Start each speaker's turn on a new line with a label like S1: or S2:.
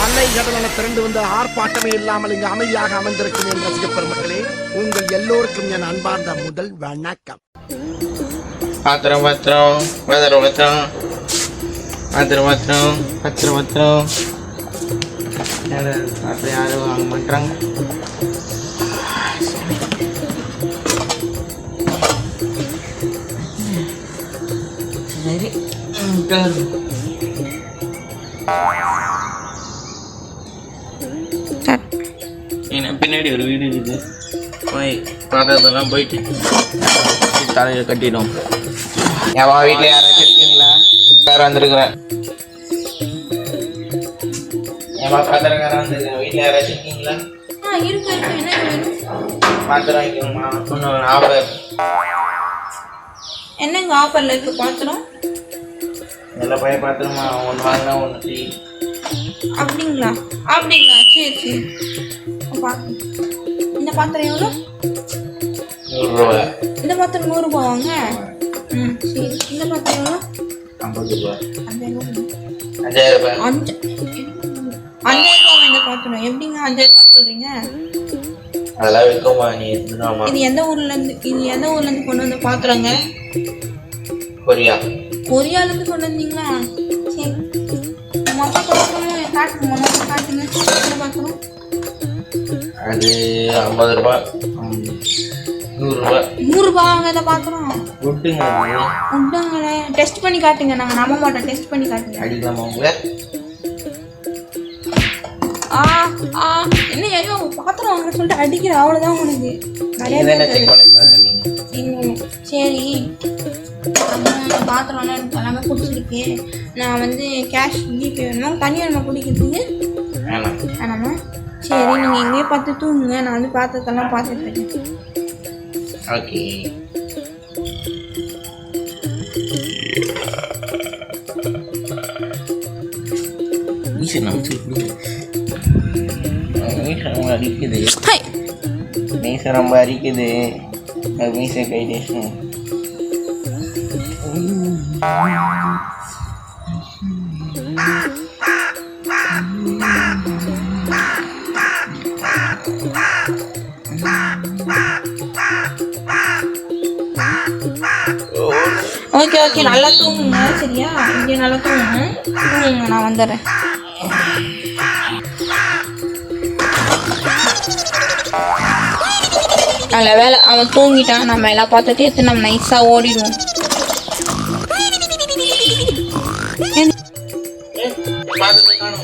S1: அலை கடலான திரண்டு வந்து ஆர்ப்பாட்டமே இல்லாமல் இங்கு அமைதியாக அமர்ந்திருக்கும் என் ரசிக பெருமக்களே, உங்கள் எல்லோருக்கும் என் அன்பார்ந்த முதல் வணக்கம்.
S2: பத்திரம் பத்திரம் பத்திரம் பத்திரம் பத்திரம் பத்திரம் பத்திரம் பத்திரம் யாரும் வாங்க மாட்டாங்க. பின்னாடி ஒரு வீடு இருக்குது, போய் பார்த்ததெல்லாம் போயிட்டு தலையில கட்டிடும். என் வீட்டில் யாராச்சும் இருக்கீங்களா? யாரும் வந்திருக்கிறேன். என் பாத்திரக்காரன் வந்திருக்கேன். வீட்டில் யாராச்சும் இருக்கீங்களா? பாத்திரம் வைக்கணுமா? ஒன்று ஆஃபர்.
S3: என்னங்க ஆஃபர்ல இருக்கு பாத்திரம்?
S2: நல்ல பழைய பாத்திரமா, ஒன்று வாங்கினா ஒன்று ஃப்ரீ.
S3: அப்படிங்களா? சரி சரி. இந்த பாத்திரம் எவ்வளோ?
S2: 100 ரூபா.
S3: இந்த பாத்திரம் 100 ரூபாவாங்க? ம் சரி. இந்த பாத்திரம் எவ்வளோ?
S2: 50 ரூபா.
S3: 5000 ரூபா.
S2: 5000 ரூபாய்.
S3: 5000 ரூபா இந்த பாத்திரம் எப்படிங்க 5000 ரூபா சொல்றீங்க?
S2: அதெல்லாம் விற்குமா? நீ எடுத்துனாமா?
S3: இது எந்த ஊர்ல இருந்து கொண்டு வந்த பாத்திரங்க? கொரியால இருந்து கொண்டு வந்தீங்களா? சரி. மொத்த பாத்திரம் காட்டுங்க, காட்டுங்க. இந்த பாத்திரம்
S2: அது 50 ரூபா. 100 ரூபா.
S3: 100 ரூபாங்க இந்த பாத்திரம்.
S2: விட்டுங்க.
S3: விட்டாங்களே. டெஸ்ட் பண்ணி காட்டுங்க. நாங்கள் நம்ப மாட்டோம். டெஸ்ட் பண்ணி காட்டுங்க.
S2: அடிக்கலாமா உங்களை?
S3: என்ன ஐயோ பாத்திரம் வாங்க சொல்லிட்டு அடிக்கிற, அவ்வளோதான் உனக்கு சரி. பாத்திரம்லாம் எனக்கு எல்லாமே பிடிச்சிருக்கு. நான் வந்து கேஷ் ஜிபே வேணுமா தனியாக வேணுமா குடிக்கிறதுக்கு? வேணாமா? சரி, நீங்கள் எங்கேயே பார்த்து தூங்குங்க. நான் வந்து பாத்திரத்தெல்லாம் பார்த்துட்டு இருக்கேன்.
S2: ஓகே. மீசை ரொம்ப அரிக்குது. மீசை கைடேஷன்.
S3: ஓகே நல்லா தூங்குங்க. சரியா? இங்கே நல்லா தூங்குங்க. நான் வந்துடுறேன். நல்ல வேலை அவன் தூங்கிட்டான். நம்ம எல்லாம் பார்த்துட்டு எடுத்து நம்ம நைஸாக ஓடிடுவோம்.
S2: காணும்.